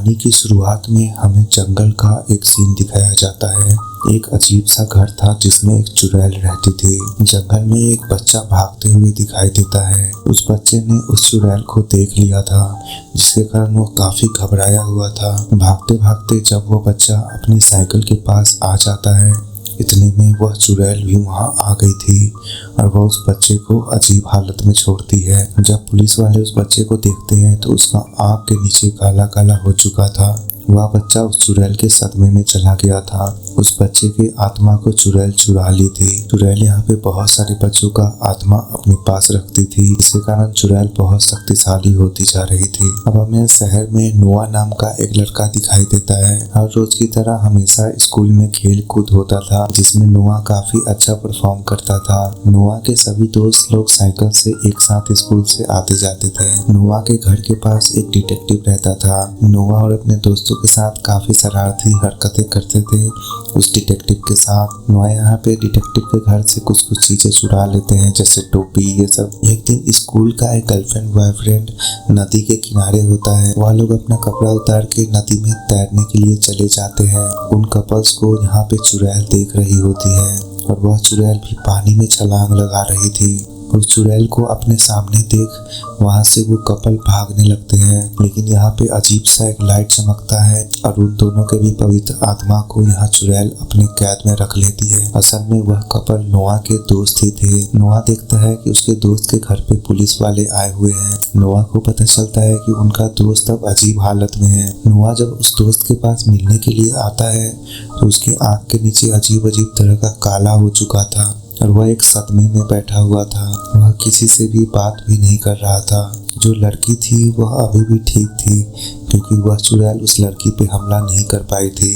कहानी की शुरुआत में हमें जंगल का एक सीन दिखाया जाता है। एक अजीब सा घर था जिसमें एक चुड़ैल रहती थी। जंगल में एक बच्चा भागते हुए दिखाई देता है। उस बच्चे ने उस चुड़ैल को देख लिया था, जिसके कारण वो काफी घबराया हुआ था। भागते भागते जब वो बच्चा अपनी साइकिल के पास आ जाता है, इतने में वह चुड़ैल भी वहां आ गई थी और वह उस बच्चे को अजीब हालत में छोड़ती है। जब पुलिस वाले उस बच्चे को देखते हैं तो उसका आंख के नीचे काला काला हो चुका था। वह बच्चा उस चुड़ैल के सदमे में चला गया था। उस बच्चे की आत्मा को चुड़ैल चुरा ली थी। चुड़ैल यहाँ पे बहुत सारे बच्चों का आत्मा अपने पास रखती थी, जिसके कारण चुड़ैल बहुत शक्तिशाली होती जा रही थी। अब हमें शहर में नोआ नाम का एक लड़का दिखाई देता है। हर रोज की तरह हमेशा स्कूल में खेल कूद होता था, जिसमें नोआ काफी अच्छा परफॉर्म करता था। नोआ के सभी दोस्त लोग साइकिल से एक साथ स्कूल से आते जाते थे। नोआ के घर के पास एक डिटेक्टिव रहता था। नोआ और अपने दोस्तों के साथ काफी शरारती हरकतें करते थे। उस डिटेक्टिव के साथ नोआ यहाँ पे डिटेक्टिव के घर से कुछ चीजें चुरा लेते हैं, जैसे टोपी, ये सब। एक दिन स्कूल का एक गर्लफ्रेंड बॉयफ्रेंड नदी के किनारे होता है। वह लोग अपना कपड़ा उतार के नदी में तैरने के लिए चले जाते हैं। उन कपल्स को यहाँ पे चुड़ैल देख रही होती है और वह चुड़ैल भी पानी में छलांग लगा रही थी। उस चुड़ैल को अपने सामने देख वहां से वो कपल भागने लगते हैं, लेकिन यहाँ पे अजीब सा एक लाइट चमकता है और उन दोनों के भी पवित्र आत्मा को यहाँ चुड़ैल अपने कैद में रख लेती है। असल में वह कपल नोआ के दोस्त ही थे। नोआ देखता है कि उसके दोस्त के घर पे पुलिस वाले आए हुए हैं। नोआ को पता चलता है कि उनका दोस्त अब अजीब हालत में है। नोआ जब उस दोस्त के पास मिलने के लिए आता है तो उसकी आंख के नीचे अजीब अजीब तरह का काला हो चुका था और वह एक सदमे में बैठा हुआ था। वह किसी से भी बात भी नहीं कर रहा था। जो लड़की थी वह अभी भी ठीक थी, क्योंकि वह चुड़ैल उस लड़की पे हमला नहीं कर पाई थी।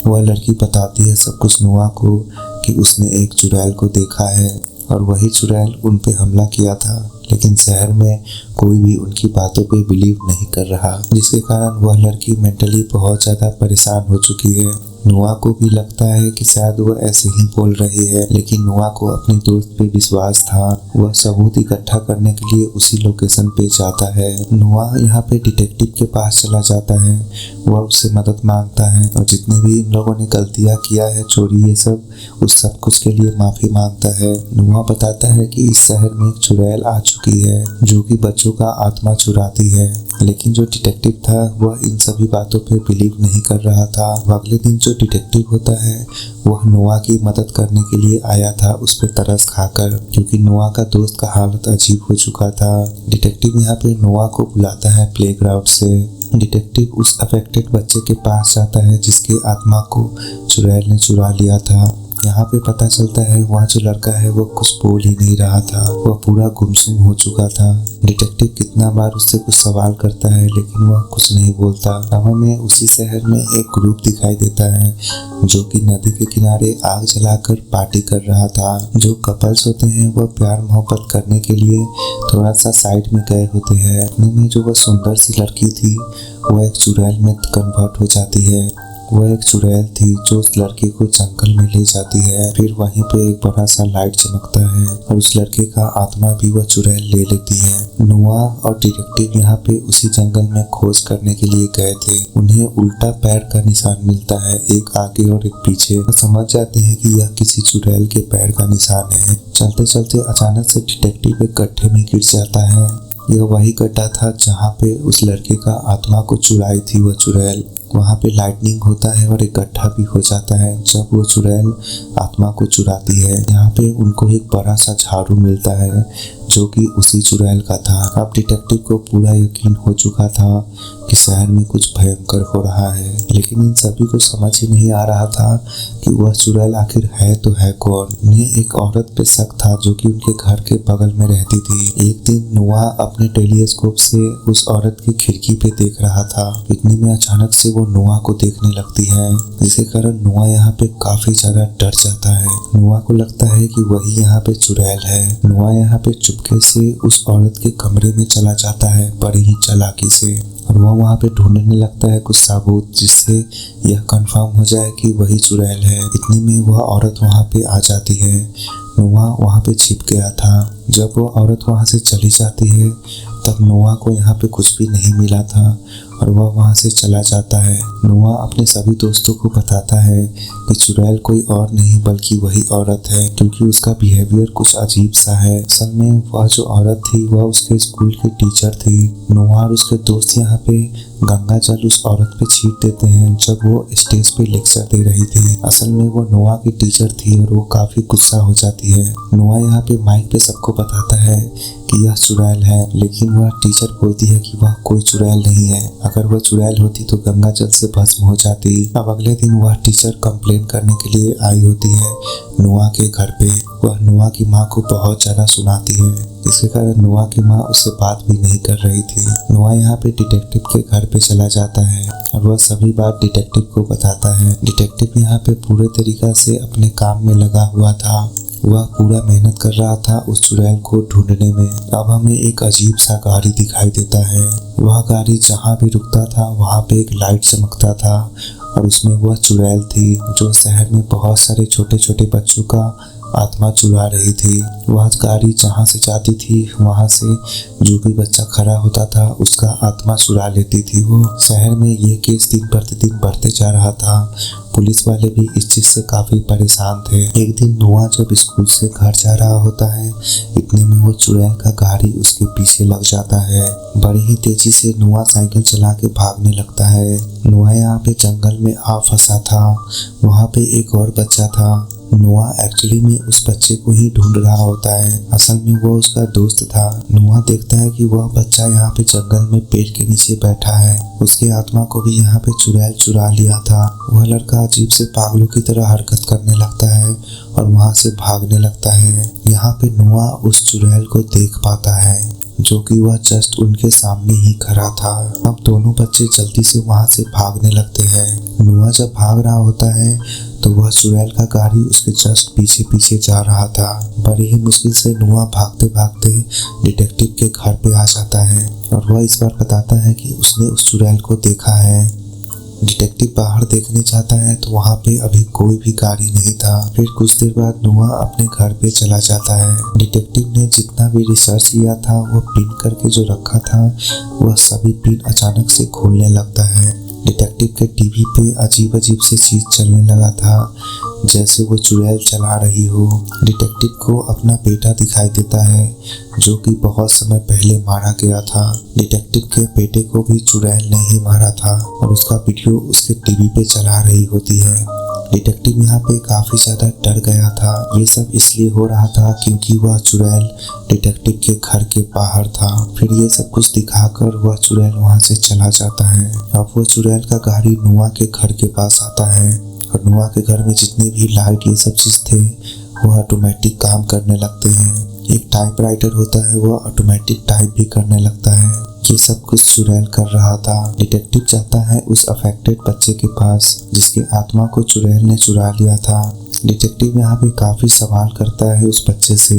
वह लड़की बताती है सब कुछ नोआ को कि उसने एक चुड़ैल को देखा है और वही चुड़ैल उन पे हमला किया था, लेकिन शहर में कोई भी उनकी बातों पे बिलीव नहीं कर रहा, जिसके कारण वह लड़की मेंटली बहुत ज़्यादा परेशान हो चुकी है। नोआ को भी लगता है कि शायद वह ऐसे ही बोल रही है, लेकिन नोआ को अपने दोस्त पे विश्वास था। वह सबूत इकट्ठा करने के लिए उसी लोकेशन पे जाता है। नोआ यहाँ पे डिटेक्टिव के पास चला जाता है। वह उससे मदद मांगता है और जितने भी इन लोगों ने गलतियाँ किया है, चोरी, ये सब, उस सब कुछ के लिए माफी मांगता है। नोआ बताता है कि इस शहर में एक चुड़ैल आ चुकी है जो कि बच्चों का आत्मा चुराती है, लेकिन जो डिटेक्टिव था वह इन सभी बातों पे बिलीव नहीं कर रहा था। अगले दिन जो डिटेक्टिव होता है वह नोआ की मदद करने के लिए आया था, उस पे तरस खाकर, क्योंकि नोआ का दोस्त का हालत अजीब हो चुका था। डिटेक्टिव यहाँ पे नोआ को बुलाता है प्लेग्राउंड से। डिटेक्टिव उस अफेक्टेड बच्चे के पास जाता है जिसके आत्मा को चुड़ैल ने चुरा लिया था। यहाँ पे पता चलता है वह जो लड़का है वो कुछ बोल ही नहीं रहा था, वह पूरा गुमसुम हो चुका था। डिटेक्टिव कितना बार उससे कुछ सवाल करता है लेकिन वह कुछ नहीं बोलता। अब हमें उसी शहर में एक ग्रुप दिखाई देता है जो कि नदी के किनारे आग जलाकर पार्टी कर रहा था। जो कपल्स होते हैं वह प्यार मोहब्बत करने के लिए थोड़ा सा साइड में गए होते हैं। इतने में जो वह सुंदर सी लड़की थी वह एक चुड़ैल में कन्वर्ट हो जाती है। वह एक चुड़ैल थी जो उस लड़के को जंगल में ले जाती है। फिर वहीं पे एक बड़ा सा लाइट चमकता है और उस लड़के का आत्मा भी वह चुड़ैल ले लेती है। नोआ और डिटेक्टिव यहाँ पे उसी जंगल में खोज करने के लिए गए थे। उन्हें उल्टा पैर का निशान मिलता है, एक आगे और एक पीछे। वो समझ जाते हैं कि यह किसी चुड़ैल के पैर का निशान है। चलते चलते अचानक से डिटेक्टिव एक गड्ढे में गिर जाता है। यह वही गड्ढा था जहाँ पे उस लड़के का आत्मा को चुराई थी वह चुड़ैल। वहाँ पे लाइटनिंग होता है और एक गड्ढा भी हो जाता है जब वो चुड़ैल आत्मा को चुराती है। यहाँ पे उनको एक बड़ा सा झाड़ू मिलता है जो कि उसी चुड़ैल का था। अब डिटेक्टिव को पूरा यकीन हो चुका था कि शहर में कुछ भयंकर हो रहा है, लेकिन इन सभी को समझ ही नहीं आ रहा था कि वह चुड़ैल आखिर है तो है कौन। उन्हें एक औरत पे शक था जो कि उनके घर के बगल में रहती थी। एक दिन नोआ अपने टेलीस्कोप से उस औरत की खिड़की पे देख रहा था। इतने में अचानक से वो नोआ को देखने लगती है, जिसके कारण नोआ यहाँ पे काफी ज्यादा डर जाता है। नोआ को लगता है कि वही यहाँ पे चुड़ैल है। नोआ यहाँ पे चुपके से उस औरत के कमरे में चला जाता है बड़ी ही चालाकी से, और वह वहाँ पे ढूंढने लगता है कुछ सबूत जिससे यह कंफर्म हो जाए कि वही चुड़ैल है। इतने में वह औरत वहाँ पे आ जाती है। नोआ वहाँ पे छिप गया था। जब वो औरत वहाँ से चली जाती है तक नोआ को यहाँ पे कुछ भी नहीं मिला था और वह वहाँ से चला जाता है। नोआ अपने सभी दोस्तों को बताता है कि चुड़ैल कोई और नहीं बल्कि वही औरत है, क्योंकि उसका बिहेवियर कुछ अजीब सा है। असल में वह जो औरत थी वह उसके स्कूल की टीचर थी। नोआ और उसके दोस्त यहाँ पे गंगा जल उस औरत पे छीट देते हैं जब वो स्टेज पे लेक्चर दे रही थी। असल में वो नोआ की टीचर थी और वो काफी गुस्सा हो जाती है। नोआ यहाँ पे माइक पे सबको बताता है कि यह चुड़ैल है, लेकिन वह टीचर बोलती है कि वह कोई चुड़ैल नहीं है। अगर वह चुड़ैल होती तो गंगा जल से भस्म हो जाती। अब अगले दिन वह टीचर कंप्लेन करने के लिए आई होती है नोआ के घर पे। वह नोआ की माँ को बहुत ज्यादा सुनाती है, इसके कारण नोआ की माँ उससे बात भी नहीं कर रही थी। नोआ यहाँ पे डिटेक्टिव के घर पे चला जाता है और वह सभी बात डिटेक्टिव को बताता है। डिटेक्टिव यहाँ पे पूरे तरीका से अपने काम में लगा हुआ था। वह पूरा मेहनत कर रहा था उस चुड़ैल को ढूंढने में। अब हमें एक अजीब सा गाड़ी दिखाई देता है। वह गाड़ी जहाँ भी रुकता था वहाँ पे एक लाइट चमकता था और उसमें वह चुड़ैल थी जो शहर में बहुत सारे छोटे छोटे बच्चों का आत्मा चुरा रही थी। वह गाड़ी जहाँ से जाती थी वहाँ से जो भी बच्चा खड़ा होता था उसका आत्मा चुरा लेती थी। वो शहर में ये केस दिन प्रतिदिन बढ़ते जा रहा था। पुलिस वाले भी इस चीज से काफी परेशान थे। एक दिन नोआ जब स्कूल से घर जा रहा होता है, इतने में वो चुड़ैल का गाड़ी उसके पीछे लग जाता है। बड़ी ही तेजी से नोआ साइकिल चला के भागने लगता है। नोआ यहाँ पे जंगल में आ फंसा था। वहाँ पे एक और बच्चा था। नोआ एक्चुअली में उस बच्चे को ही ढूंढ रहा होता है। असल में वो उसका दोस्त था। नोआ देखता है कि वह बच्चा यहाँ पे जंगल में पेड़ के नीचे बैठा है। उसके आत्मा को भी यहाँ पे चुड़ैल चुरा लिया था। वह लड़का अजीब से पागलों की तरह हरकत करने लगता है और वहाँ से भागने लगता है। यहाँ पे नोआ उस चुड़ैल को देख पाता है जो कि वह जस्ट उनके सामने ही खड़ा था। अब दोनों बच्चे जल्दी से वहाँ से भागने लगते हैं। नोआ जब भाग रहा होता है तो वह चुड़ैल का गाड़ी उसके जस्ट पीछे पीछे जा रहा था। बड़ी ही मुश्किल से नोआ भागते भागते डिटेक्टिव के घर पे आ जाता है और वह इस बार बताता है कि उसने उस चुड़ैल को देखा है। डिटेक्टिव बाहर देखने जाता है तो वहाँ पे अभी कोई भी गाड़ी नहीं था। फिर कुछ देर बाद नोआ अपने घर पे चला जाता है। डिटेक्टिव ने जितना भी रिसर्च किया था वो पिन करके जो रखा था वह सभी पिन अचानक से खुलने लगता है। डिटेक्टिव के टीवी पे अजीब अजीब से चीज चलने लगा था जैसे वो चुड़ैल चला रही हो। डिटेक्टिव को अपना बेटा दिखाई देता है जो कि बहुत समय पहले मारा गया था। डिटेक्टिव के बेटे को भी चुड़ैल ने ही मारा था और उसका वीडियो उसके टीवी पे चला रही होती है। डिटेक्टिव यहाँ पे काफी ज्यादा डर गया था। ये सब इसलिए हो रहा था क्योंकि वह चुड़ैल डिटेक्टिव के घर के बाहर था। फिर ये सब कुछ दिखाकर वह चुड़ैल वहाँ से चला जाता है। अब वो चुड़ैल का गाड़ी नोआ के घर के पास आता है और नोआ के घर में जितने भी लाइट ये सब चीज थे वो ऑटोमेटिक काम करने लगते हैं। एक टाइपराइटर होता है वो ऑटोमेटिक टाइप भी करने लगता है। ये सब कुछ चुड़ैल कर रहा था। डिटेक्टिव जाता है उस अफेक्टेड बच्चे के पास जिसकी आत्मा को चुड़ैल ने चुरा लिया था। डिटेक्टिव यहाँ पे काफी सवाल करता है उस बच्चे से,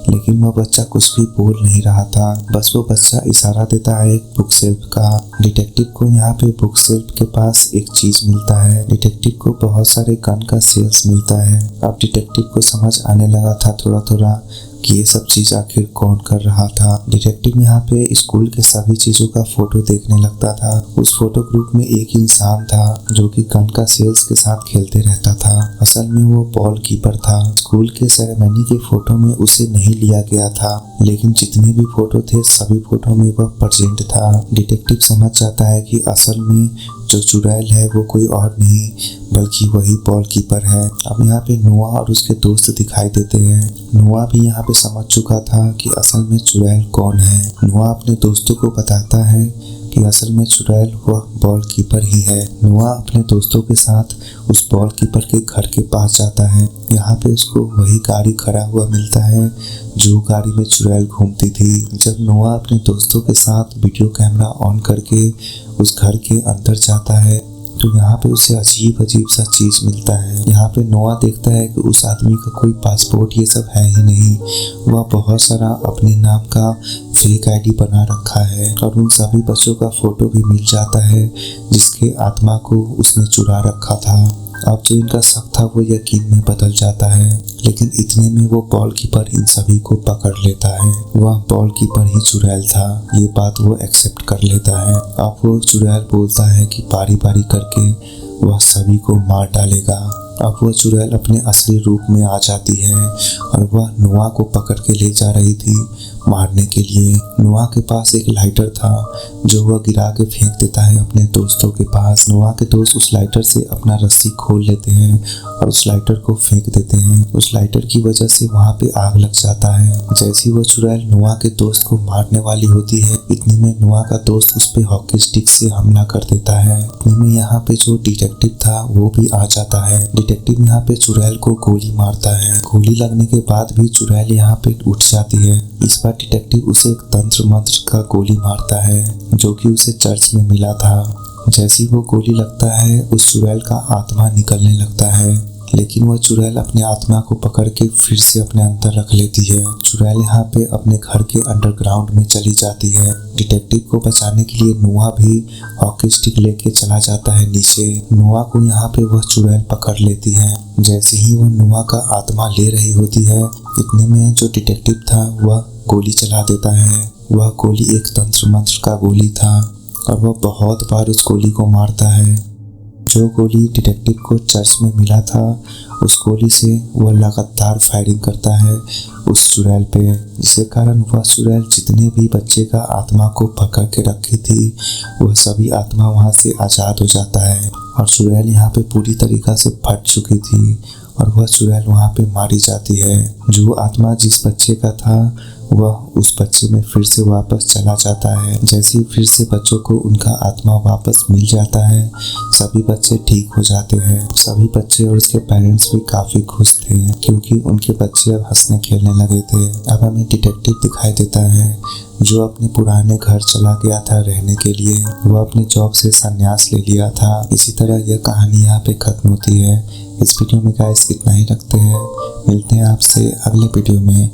लेकिन वह बच्चा कुछ भी बोल नहीं रहा था। बस वो बच्चा इशारा देता है एक बुक सेल्फ का। डिटेक्टिव को यहाँ पे बुक सेल्फ के पास एक चीज मिलता है। डिटेक्टिव को बहुत सारे गन का सेल्स मिलता है। अब डिटेक्टिव को समझ आने लगा था थोड़ा थोड़ा कि ये सब चीज आखिर कौन कर रहा था। डिटेक्टिव यहाँ पे स्कूल के सभी चीजों का फोटो देखने लगता था। उस फोटो ग्रुप में एक इंसान था जो कि गन का सेल्स के साथ खेलते रहता था। असल में वो बॉल कीपर था। स्कूल के सेरेमनी के फोटो में उसे नहीं लिया गया था, लेकिन जितने भी फोटो थे सभी फोटो में वह प्रेजेंट था। डिटेक्टिव समझ जाता है कि असल में जो चुड़ैल है वो कोई और नहीं बल्कि वही बॉल कीपर है। अब यहाँ पे नोआ और उसके दोस्त दिखाई देते हैं। नोआ भी यहाँ पे समझ चुका था कि असल में चुड़ैल कौन है। नोआ अपने दोस्तों को बताता है कि असल में चुड़ैल वह बॉल कीपर ही है। नोआ अपने दोस्तों के साथ उस बॉल कीपर के घर के पास जाता है। यहाँ पे उसको वही गाड़ी खड़ा हुआ मिलता है जो गाड़ी में चुड़ैल घूमती थी। जब नोआ अपने दोस्तों के साथ वीडियो कैमरा ऑन करके उस घर के अंदर जाता है तो यहाँ पे उसे अजीब अजीब सा चीज मिलता है। यहाँ पे नोआ देखता है कि उस आदमी का कोई पासपोर्ट ये सब है ही नहीं। वह बहुत सारा अपने नाम का फेक आईडी बना रखा है और उन सभी बच्चों का फोटो भी मिल जाता है जिसके आत्मा को उसने चुरा रखा था। अब जो इनका शक था वो यकीन में बदल जाता है। लेकिन इतने में वो बॉल कीपर इन सभी को पकड़ लेता है। वह बॉल कीपर ही चुड़ैल था, ये बात वो एक्सेप्ट कर लेता है। अब वो चुड़ैल बोलता है कि बारी बारी करके वह सभी को मार डालेगा। अब वह चुड़ैल अपने असली रूप में आ जाती है और वह नोआ को पकड़ के ले जा रही थी मारने के लिए। नोआ के पास एक लाइटर था जो वह गिरा के फेंक देता है अपने दोस्तों के पास। नोआ के दोस्त उस लाइटर से अपना रस्सी खोल लेते हैं और उस लाइटर को फेंक देते हैं। उस लाइटर की वजह से वहाँ पे आग लग जाता है। जैसे ही वो चुड़ैल नोआ के दोस्त को मारने वाली होती है, इतने में नोआ का दोस्त उस पे हॉकी स्टिक से हमला कर देता है। इतने में यहाँ पे जो डिटेक्टिव था वो भी आ जाता है। डिटेक्टिव यहाँ पे चुड़ैल को गोली मारता है। गोली लगने के बाद भी चुड़ैल यहाँ पे उठ जाती है। इस बार डिटेक्टिव उसे एक तंत्र मंत्र का गोली मारता है जो कि उसे चर्च में मिला था। जैसी वो गोली लगता है उस चुड़ैल का आत्मा निकलने लगता है, लेकिन वह चुड़ैल अपने आत्मा को पकड़ के फिर से अपने अंदर रख लेती है। चुड़ैल यहाँ पे अपने घर के अंडरग्राउंड में चली जाती है। डिटेक्टिव को बचाने के लिए नोआ भी हॉकी स्टिक लेके चला जाता है नीचे। नोआ को यहाँ पे वह चुड़ैल पकड़ लेती है। जैसे ही वो नोआ का आत्मा ले रही होती है, इतने में जो डिटेक्टिव था वह गोली चला देता है। वह गोली एक तंत्र मंत्र का गोली था और वह बहुत बार उस गोली को मारता है। जो गोली डिटेक्टिव को चर्च में मिला था, उस गोली से वह लगातार फायरिंग करता है उस चुड़ैल पे, जिसके कारण वह चुड़ैल जितने भी बच्चे का आत्मा को पकड़ के रखी थी वह सभी आत्मा वहां से आज़ाद हो जाता है। और चुड़ैल यहाँ पे पूरी तरीक़ा से फट चुकी थी और वह चुड़ैल वहाँ पे मारी जाती है। जो आत्मा जिस बच्चे का था वह उस बच्चे में फिर से वापस चला जाता है। जैसे ही फिर से बच्चों को उनका आत्मा वापस मिल जाता है, सभी बच्चे ठीक हो जाते हैं। सभी बच्चे और उसके पेरेंट्स भी काफ़ी खुश थे क्योंकि उनके बच्चे अब हंसने खेलने लगे थे। अब हमें डिटेक्टिव दिखाई देता है जो अपने पुराने घर चला गया था रहने के लिए। वह अपने जॉब से संन्यास ले लिया था। इसी तरह यह कहानी यहाँ पे खत्म होती है। इस वीडियो में गाइस इतना ही रखते हैं। मिलते हैं आपसे अगले वीडियो में।